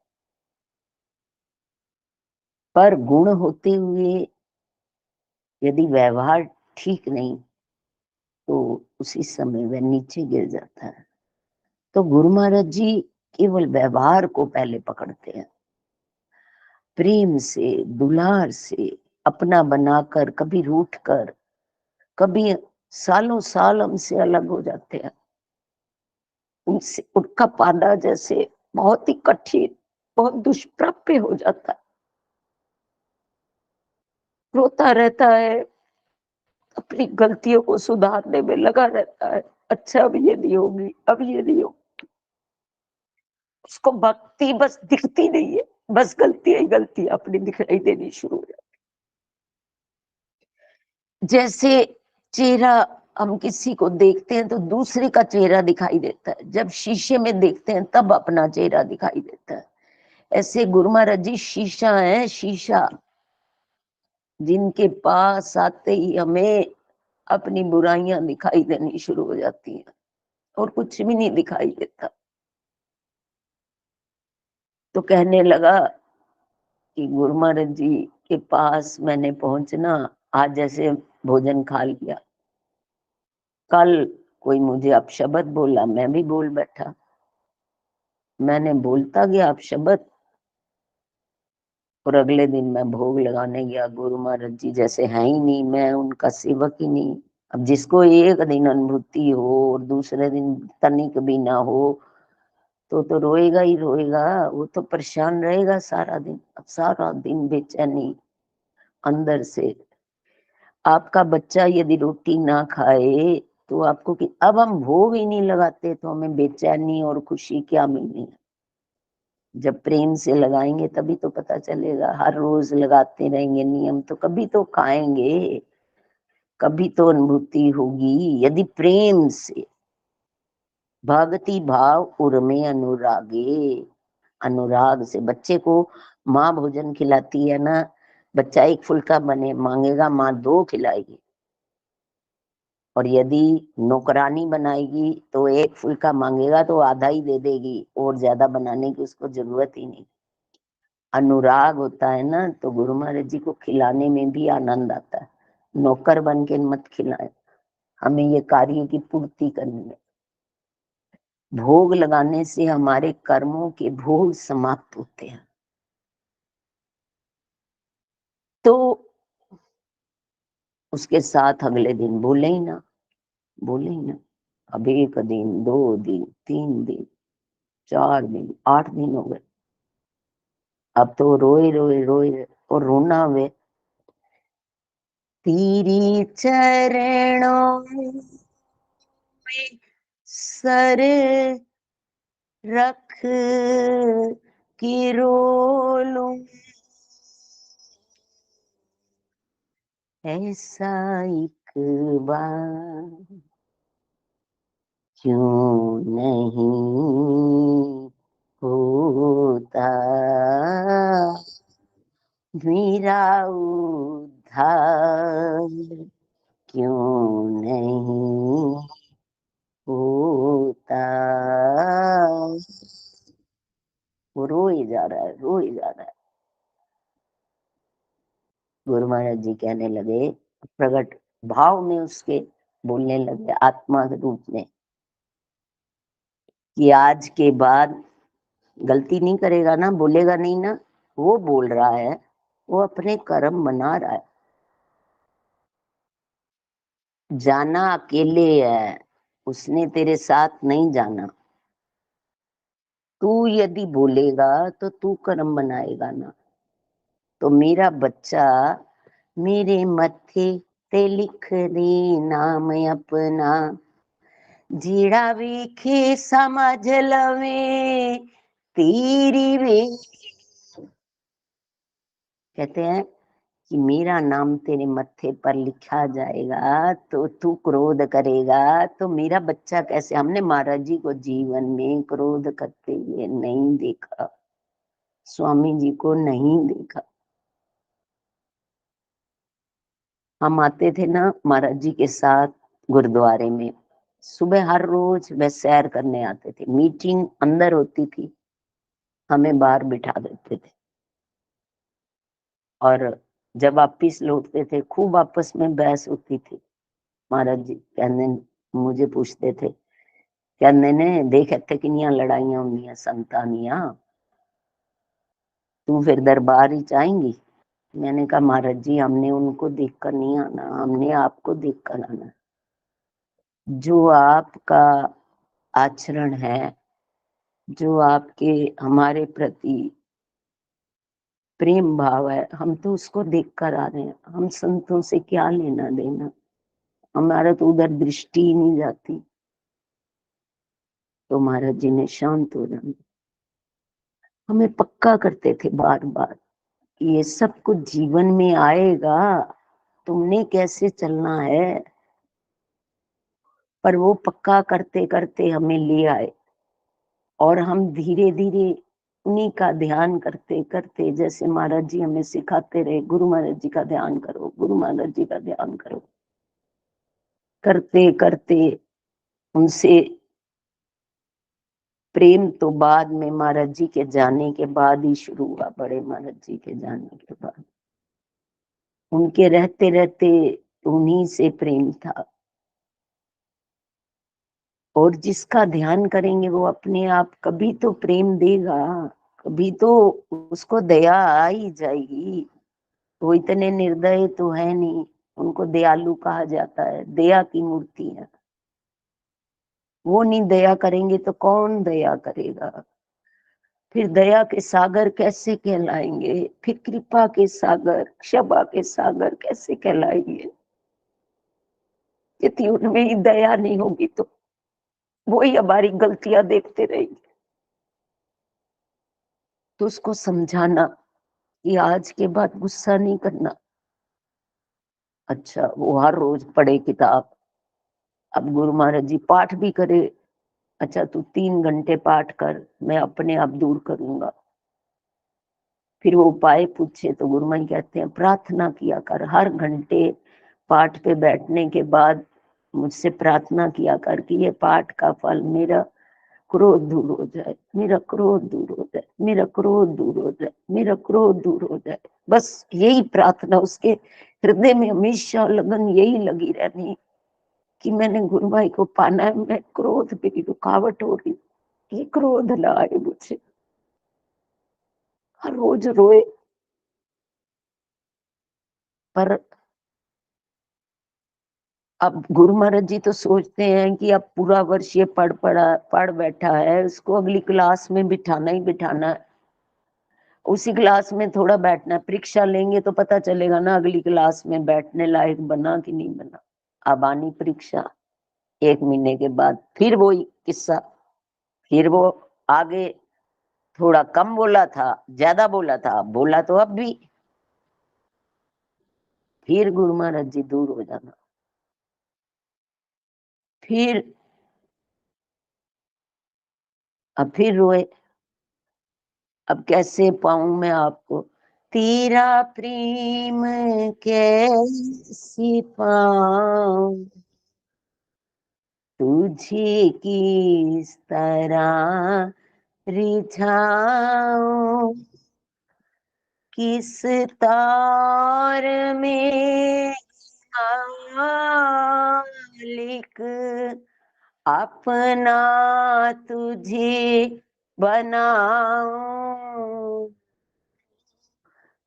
पर गुण होते हुए यदि व्यवहार ठीक नहीं, तो उसी समय वह नीचे गिर जाता है। तो गुरु महाराज जी केवल व्यवहार को पहले पकड़ते हैं, प्रेम से, दुलार से अपना बनाकर, कभी रूठ कर, कभी सालों साल हमसे अलग हो जाते हैं। उनसे उनका पाना जैसे बहुत ही कठिन, बहुत दुष्प्राप्य हो जाता है। रोता रहता है, अपनी गलतियों को सुधारने में लगा रहता है। अच्छा अब ये नहीं होगी, अब ये नहीं होगी। उसको भक्ति बस दिखती नहीं है, बस गलतियां ही गलती अपनी दिखाई देनी शुरू हो जाती। जैसे चेहरा, हम किसी को देखते हैं तो दूसरे का चेहरा दिखाई देता है, जब शीशे में देखते हैं तब अपना चेहरा दिखाई देता है। ऐसे गुरु महाराज जी शीशा है, शीशा, जिनके पास आते ही हमें अपनी बुराइयां दिखाई देनी शुरू हो जाती हैं और कुछ भी नहीं दिखाई देता। तो कहने लगा कि गुरु महाराज जी के पास मैंने पहुंचना, आज जैसे भोजन खा लिया, कल कोई मुझे अपशब्द बोला, मैं भी बोल बैठा, मैंने बोलता गया अपशब्द, और अगले दिन मैं भोग लगाने गया, गुरु महाराज जी जैसे है ही नहीं, मैं उनका सेवक ही नहीं। अब जिसको एक दिन अनुभूति हो और दूसरे दिन तनिक भी ना हो तो रोएगा ही रोएगा, वो तो परेशान रहेगा सारा दिन। अब सारा दिन बेचैनी अंदर से। आपका बच्चा यदि रोटी ना खाए तो आपको कि अब हम भोग ही नहीं लगाते तो हमें बेचैनी और खुशी क्या मिलनी है। जब प्रेम से लगाएंगे तभी तो पता चलेगा। हर रोज लगाते रहेंगे नियम तो कभी तो खाएंगे, कभी तो अनुभूति होगी। यदि प्रेम से, भक्ति भाव उर्मे अनुरागे, अनुराग से बच्चे को माँ भोजन खिलाती है ना, बच्चा एक फुल्का बने मांगेगा, माँ दो खिलाएगी। और यदि नौकरानी बनाएगी तो एक फुल्का मांगेगा तो आधा ही दे देगी, और ज्यादा बनाने की उसको जरूरत ही नहीं। अनुराग होता है ना, तो गुरु महाराज जी को खिलाने में भी आनंद आता है। नौकर बन के मत खिलाए, हमें ये कार्य की पूर्ति करनी है। भोग लगाने से हमारे कर्मों के भोग समाप्त होते हैं। तो उसके साथ अगले दिन बोले ही ना, बोले ही ना। अब 1 दिन, 2 दिन, 3 दिन, 4 दिन, 8 दिन हो गए। अब तो रोए रोए रोए और रोना हुए। तेरी चरणों में सर रख के रो लूं, ऐसा एक बार क्यों नहीं होता मेरा उद्धार, क्यों नहीं होता। वो रो ही जा रहा है, रो ही जा रहा है। गुरु महाराज जी कहने लगे, प्रकट भाव में उसके बोलने लगे आत्मा के रूप में, कि आज के बाद गलती नहीं करेगा ना, बोलेगा नहीं ना। वो बोल रहा है, वो अपने कर्म बना रहा है। जाना अकेले है, उसने तेरे साथ नहीं जाना। तू यदि बोलेगा तो तू कर्म बनाएगा ना। तो मेरा बच्चा मेरे मत्थे ते लिख दे नाम अपना, जीड़ा वेखे समझ लवे तेरी वे। कहते हैं कि मेरा नाम तेरे मत्थे पर लिखा जाएगा तो तू क्रोध करेगा। तो मेरा बच्चा कैसे, हमने महाराज जी को जीवन में क्रोध करते हुए नहीं देखा, स्वामी जी को नहीं देखा। हम आते थे ना महाराज जी के साथ गुरुद्वारे में, सुबह हर रोज वह सैर करने आते थे। मीटिंग अंदर होती थी, हमें बाहर बिठा देते थे। और जब वापिस लौटते थे खूब आपस में बहस होती थी। महाराज जी कहने, मुझे पूछते थे कहने ने देख इत्थे किनियां लड़ाइयां होंदियां संतानियां, तू फिर दरबार ही चाहेंगी। मैंने कहा महाराज जी हमने उनको देखकर नहीं आना, हमने आपको देखकर आना। जो आपका आचरण है, जो आपके हमारे प्रति प्रेम भाव है, हम तो उसको देखकर आ रहे हैं। हम संतों से क्या लेना देना, हमारा तो उधर दृष्टि ही नहीं जाती। तो महाराज जी ने शांत हो जाना, हमें पक्का करते थे बार बार कि ये सब कुछ जीवन में आएगा, तुमने कैसे चलना है। पर वो पक्का करते करते हमें ले आए, और हम धीरे धीरे उन्हीं का ध्यान करते करते, जैसे महाराज जी हमें सिखाते रहे, गुरु महाराज जी का ध्यान करो, गुरु महाराज जी का ध्यान करो, करते करते उनसे प्रेम तो बाद में महाराज जी के जाने के बाद ही शुरू हुआ। बड़े महाराज जी के जाने के बाद, उनके रहते रहते उन्हीं से प्रेम था। और जिसका ध्यान करेंगे वो अपने आप कभी तो प्रेम देगा, कभी तो उसको दया आ ही जाएगी। वो इतने निर्दय तो है नहीं, उनको दयालु कहा जाता है, दया की मूर्ति है। वो नहीं दया करेंगे तो कौन दया करेगा। फिर दया के सागर कैसे कहलाएंगे, फिर कृपा के सागर, क्षमा के सागर कैसे कहलाएंगे, यदि उनमें ही दया नहीं होगी तो वही हमारी गलतियां देखते रहेंगे। तो उसको समझाना कि आज के बाद गुस्सा नहीं करना। अच्छा वो हर रोज पढ़े किताब, अब गुरु महाराज जी पाठ भी करे। अच्छा तू 3 घंटे पाठ कर, मैं अपने आप दूर करूंगा। फिर वो उपाय पूछे तो गुरु महाराज कहते हैं प्रार्थना किया कर, हर घंटे पाठ पे बैठने के बाद मुझसे प्रार्थना किया कर कि ये पाठ का फल मेरा क्रोध दूर हो जाए, मेरा क्रोध दूर हो जाए, मेरा क्रोध दूर हो जाए, मेरा क्रोध दूर हो जाए। बस यही प्रार्थना उसके हृदय में हमेशा लगन यही लगी रहनी कि मैंने गुरु भाई को पाना है, मैं क्रोध मेरी रुकावट हो रही, ये क्रोध ना आए मुझे। हर रोज रोए, पर अब गुरु महाराज जी तो सोचते हैं कि अब पूरा वर्ष ये पढ़ बैठा है, उसको अगली क्लास में बिठाना ही बिठाना है, उसी क्लास में थोड़ा बैठना है। परीक्षा लेंगे तो पता चलेगा ना अगली क्लास में बैठने लायक बना कि नहीं बना। अब आनी परीक्षा 1 महीने के बाद फिर वही किस्सा, फिर वो आगे थोड़ा कम बोला था, ज्यादा बोला था, बोला तो अब भी। फिर गुरु महाराज जी दूर हो जाना, फिर अब फिर रोए। अब कैसे पाऊं मैं आपको, तेरा प्रेम कैसे पाऊं, तुझे किस तरह रिझाऊं, किस तार में मालिक अपना तुझे बनाऊं,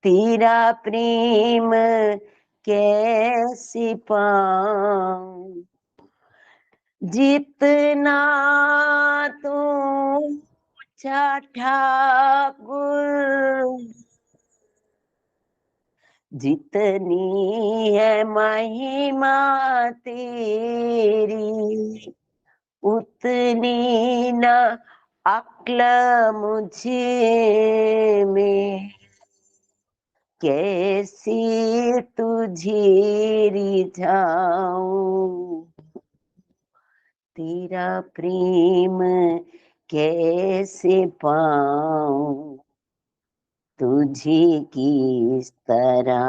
तेरा प्रेम कैसे पाऊं, जितना तू ऊंचा ठाकुर, जितनी है महिमा तेरी, उतनी न अक्ल मुझे में, कैसे तुझे रिझाऊं, तेरा प्रेम कैसे पाऊं, तुझे किस तरह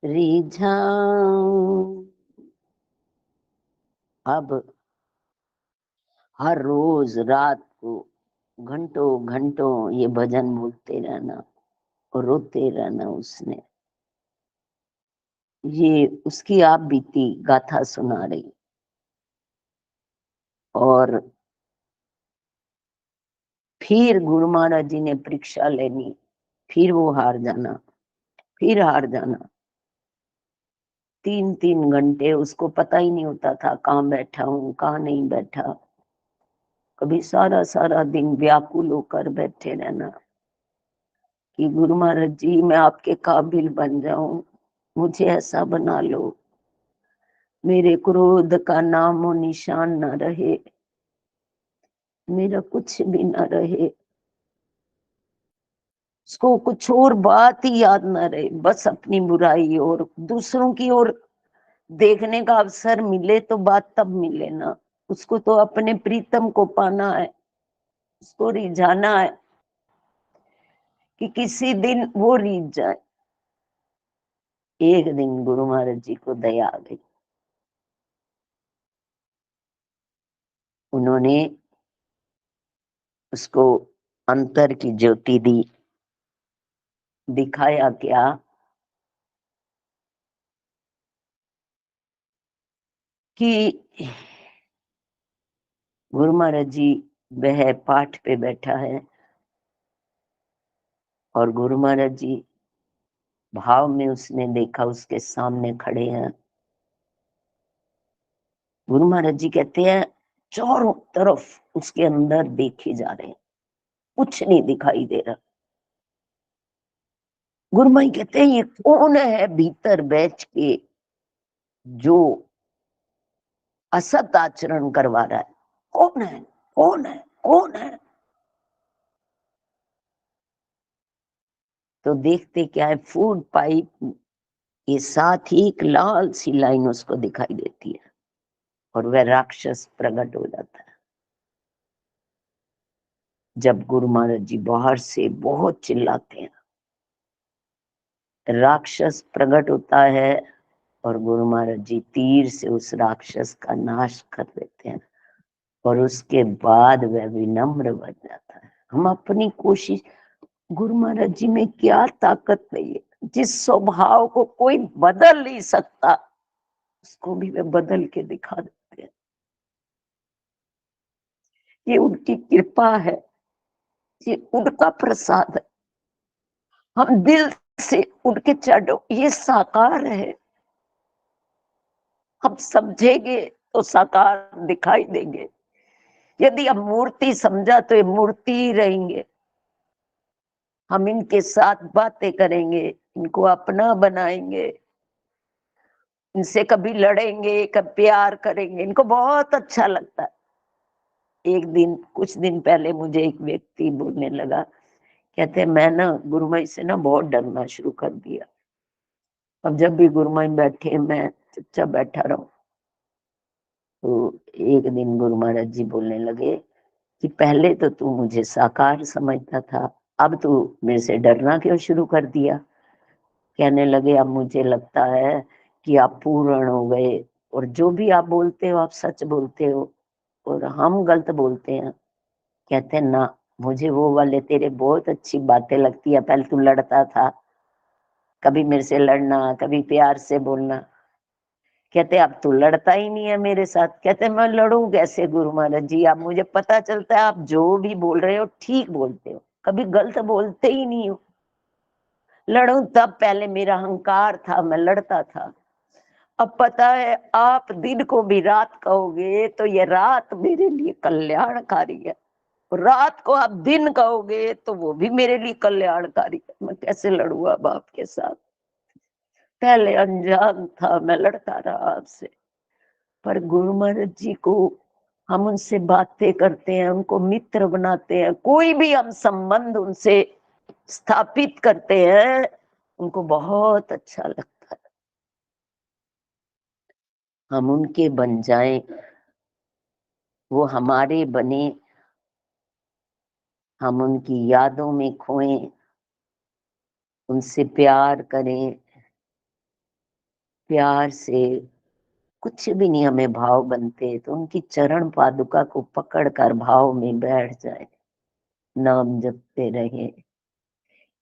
रिझाऊं। अब हर रोज रात को घंटों घंटों ये भजन बोलते रहना और रोते रहना। उसने ये उसकी आप बीती गाथा सुना रही, और फिर गुरु महाराज जी ने परीक्षा लेनी, फिर वो हार जाना, फिर हार जाना। 3-3 घंटे उसको पता ही नहीं होता था कहाँ बैठा हूँ कहाँ नहीं बैठा। कभी सारा सारा दिन व्याकुल होकर बैठे रहना कि गुरु महाराज जी मैं आपके काबिल बन जाऊं, मुझे ऐसा बना लो, मेरे क्रोध का नामो निशान न रहे, मेरा कुछ भी न रहे, उसको कुछ और बात ही याद न रहे, बस अपनी बुराई और दूसरों की ओर देखने का अवसर मिले तो बात तब मिले ना। उसको तो अपने प्रीतम को पाना है, उसको रिझाना है कि किसी दिन वो रिझ जाए। एक दिन गुरु महाराज जी को दया आ गई, उन्होंने उसको अंतर की ज्योति दी। दिखाया क्या कि गुरु महाराज जी वह पाठ पे बैठा है और गुरु महाराज जी भाव में उसने देखा उसके सामने खड़े हैं। गुरु महाराज जी कहते हैं चारों तरफ उसके अंदर देखे जा रहे हैं, कुछ नहीं दिखाई दे रहा। गुरु माई कहते हैं ये कौन है भीतर बैठ के जो असत आचरण करवा रहा है, कौन है कौन है कौन है। तो देखते क्या है, फूड पाइप के साथ ही एक लाल सी लाइन उसको दिखाई देती है और वह राक्षस प्रकट हो जाता है। जब गुरु महाराज जी बाहर से बहुत चिल्लाते हैं, राक्षस प्रकट होता है और गुरु महाराज जी तीर से उस राक्षस का नाश कर देते हैं और उसके बाद वह विनम्र बन जाता है। हम अपनी कोशिश, गुरु महाराज जी में क्या ताकत नहीं है, जिस स्वभाव को कोई बदल नहीं सकता उसको भी वे बदल के दिखा देते हैं। ये उनकी कृपा है, ये उनका प्रसाद है। हम दिल से उनके चरणों, ये साकार है, हम समझेंगे तो साकार दिखाई देंगे। यदि हम मूर्ति समझा तो ये मूर्ति ही रहेंगे। हम इनके साथ बातें करेंगे, इनको अपना बनाएंगे, इनसे कभी लड़ेंगे कभी प्यार करेंगे, इनको बहुत अच्छा लगता है। एक दिन कुछ दिन पहले मुझे एक व्यक्ति बोलने लगा, कहते मैं ना गुरुमाई से ना बहुत डरना शुरू कर दिया, अब जब भी गुरुमाई बैठे मैं चुपचाप बैठा रहूं। तो एक दिन गुरु महाराज जी बोलने लगे कि पहले तो तू मुझे साकार समझता था, अब तू मेरे से डरना क्यों शुरू कर दिया। कहने लगे अब मुझे लगता है कि आप पूर्ण हो गए और जो भी आप बोलते हो आप सच बोलते हो और हम गलत बोलते हैं। कहते ना, मुझे वो वाले तेरे बहुत अच्छी बातें लगती है, पहले तू लड़ता था, कभी मेरे से लड़ना कभी प्यार से बोलना। कहते अब तू लड़ता ही नहीं है मेरे साथ। कहते मैं लड़ूं कैसे गुरु महाराज जी, अब मुझे पता चलता है आप जो भी बोल रहे हो ठीक बोलते हो, कभी गलत बोलते ही नहीं हो। लड़ूं तब पहले मेरा अहंकार था, मैं लड़ता था, अब पता है आप दिन को भी रात कहोगे तो ये रात मेरे लिए कल्याणकारी है, रात को आप दिन कहोगे तो वो भी मेरे लिए कल्याणकारी है। मैं कैसे लड़ूंगा अब आपके साथ, पहले अनजान था मैं लड़ता रहा आपसे। पर गुरु महाराज जी को हम उनसे बातें करते हैं, उनको मित्र बनाते हैं, कोई भी हम संबंध उनसे स्थापित करते हैं, उनको बहुत अच्छा लगता है। हम उनके बन जाएं, वो हमारे बने, हम उनकी यादों में खोएं, उनसे प्यार करें, प्यार से कुछ भी नहीं हमें भाव बनते तो उनकी चरण पादुका को पकड़कर भाव में बैठ जाए, नाम जपते रहे।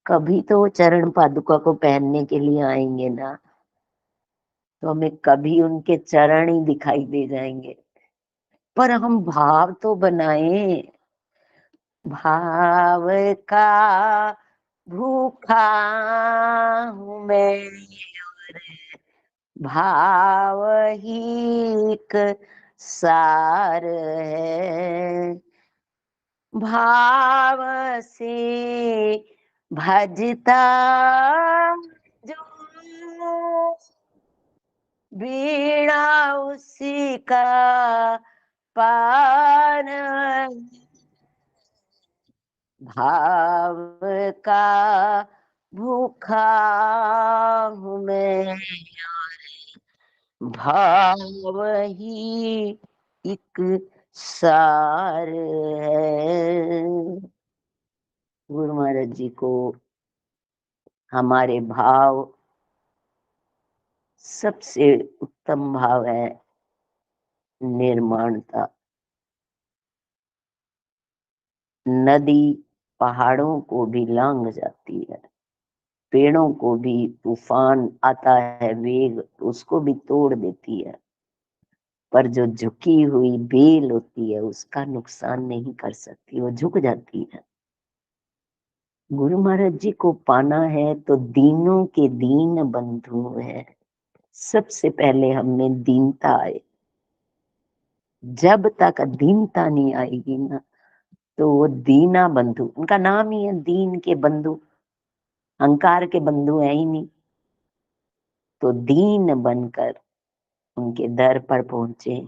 कभी तो वो चरण पादुका को पहनने के लिए आएंगे ना, तो हमें कभी उनके चरण ही दिखाई दे जाएंगे। पर हम भाव तो बनाएं, भाव का भूखा हूँ मैं, भाव ही एक सार है। भाव से भजता जो बीड़ा उसी का पार, भाव का भूखा हूँ मैं, भाव ही एक सार है। गुरु महाराज जी को हमारे भाव, सबसे उत्तम भाव है निर्माणता। नदी पहाड़ों को भी लांघ जाती है, पेड़ों को भी तूफान आता है वेग तो उसको भी तोड़ देती है, पर जो झुकी हुई बेल होती है उसका नुकसान नहीं कर सकती, वो झुक जाती है। गुरु महाराज जी को पाना है तो दीनों के दीन बंधु है। सबसे पहले हमें दीनता आए। जब तक दीनता नहीं आएगी ना, तो वो दीना बंधु, उनका नाम ही है दीन के बंधु, अहंकार के बंधु है ही नहीं, तो दीन बनकर उनके दर पर पहुंचे।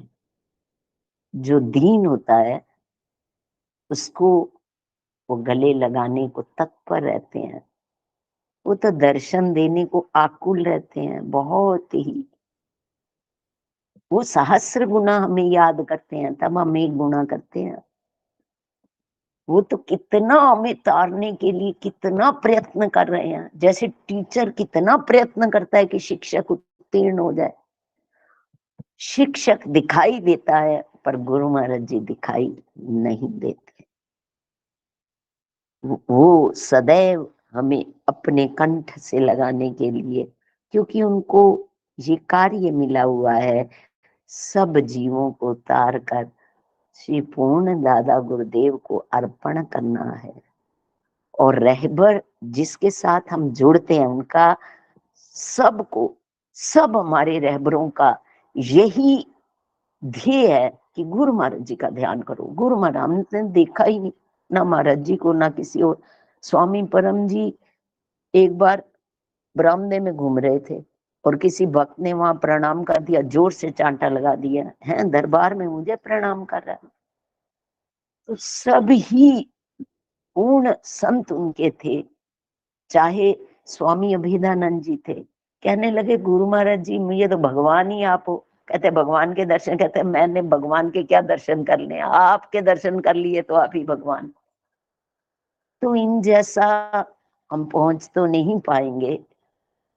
जो दीन होता है उसको वो गले लगाने को तत्पर रहते हैं, वो तो दर्शन देने को आकुल रहते हैं बहुत ही। वो सहस्र गुना हमें याद करते हैं तब हम एक गुना करते हैं। वो तो कितना हमें तारने के लिए कितना प्रयत्न कर रहे हैं, जैसे टीचर कितना प्रयत्न करता है कि शिक्षक उत्तीर्ण हो जाए। शिक्षक दिखाई देता है पर गुरु महाराज जी दिखाई नहीं देते। वो सदैव हमें अपने कंठ से लगाने के लिए, क्योंकि उनको ये कार्य मिला हुआ है सब जीवों को तार कर श्री पूर्ण दादा गुरुदेव को अर्पण करना है। और रहबर जिसके साथ हम जुड़ते हैं उनका सबको, सब हमारे रहबरों का यही ध्येय है कि गुरु महाराज जी का ध्यान करो। गुरु महाराज हमने देखा ही नहीं, ना महाराज जी को ना किसी और। स्वामी परम जी एक बार बरामदे में घूम रहे थे और किसी भक्त ने वहां प्रणाम कर दिया, जोर से चांटा लगा दिया है, दरबार में मुझे प्रणाम कर रहा है। तो सब ही पूर्ण संत उनके थे, चाहे स्वामी अभिदानंद जी थे। कहने लगे गुरु महाराज जी मुझे तो भगवान ही आप हो। कहते भगवान के दर्शन, कहते मैंने भगवान के क्या दर्शन कर लिए, आपके दर्शन कर लिए तो आप ही भगवान। तो इन जैसा हम पहुंच तो नहीं पाएंगे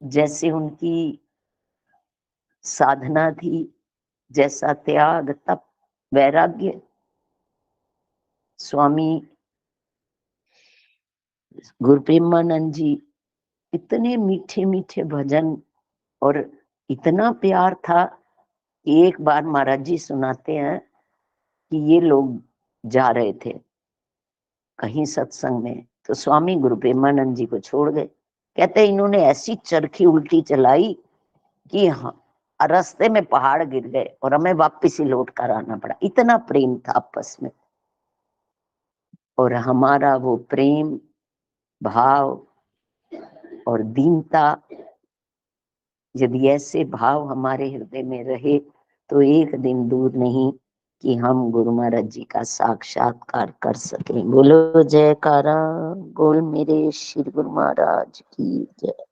जैसे उनकी साधना थी, जैसा त्याग तप वैराग्य। स्वामी गुरु प्रेमानंद जी इतने मीठे मीठे भजन और इतना प्यार था कि एक बार महाराज जी सुनाते हैं कि ये लोग जा रहे थे कहीं सत्संग में, तो स्वामी गुरु प्रेमानंद जी को छोड़ गए। कहते इन्होंने ऐसी चरखी उल्टी चलाई कि हाँ, रास्ते में पहाड़ गिर गए और हमें वापस ही लौट कर आना पड़ा। इतना प्रेम था आपस में। और हमारा वो प्रेम भाव और दीनता, यदि ऐसे भाव हमारे हृदय में रहे तो एक दिन दूर नहीं कि हम गुरु महाराज जी का साक्षात्कार कर सकें। बोलो जयकारा, बोल मेरे श्री गुरु महाराज की जय,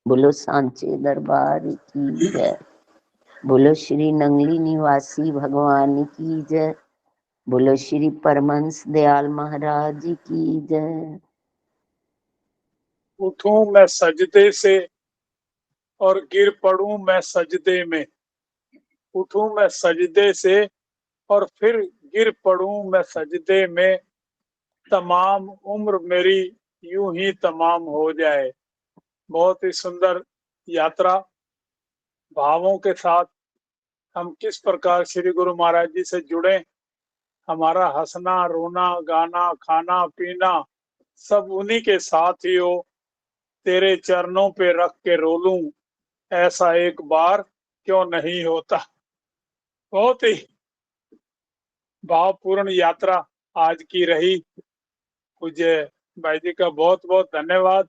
बोलो सांचे दरबार की जय, बोलो श्री नंगली निवासी भगवान की जय, बोलो श्री परमहंस दयाल महाराज की जय। उठूं मैं सजदे से और गिर पड़ूं मैं सजदे में, उठूं मैं सजदे से और फिर गिर पड़ूं मैं सजदे में, तमाम उम्र मेरी यूं ही तमाम हो जाए। बहुत ही सुंदर यात्रा, भावों के साथ हम किस प्रकार श्री गुरु महाराज जी से जुड़े, हमारा हंसना रोना गाना खाना पीना सब उन्हीं के साथ ही हो। तेरे चरणों पे रख के रो लूं, ऐसा एक बार क्यों नहीं होता। बहुत ही भावपूर्ण यात्रा आज की रही। पूज्य भाई जी का बहुत बहुत धन्यवाद।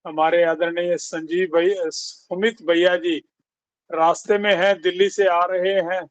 हमारे आदरणीय संजीव भाई सुमित भैया जी रास्ते में हैं, दिल्ली से आ रहे हैं।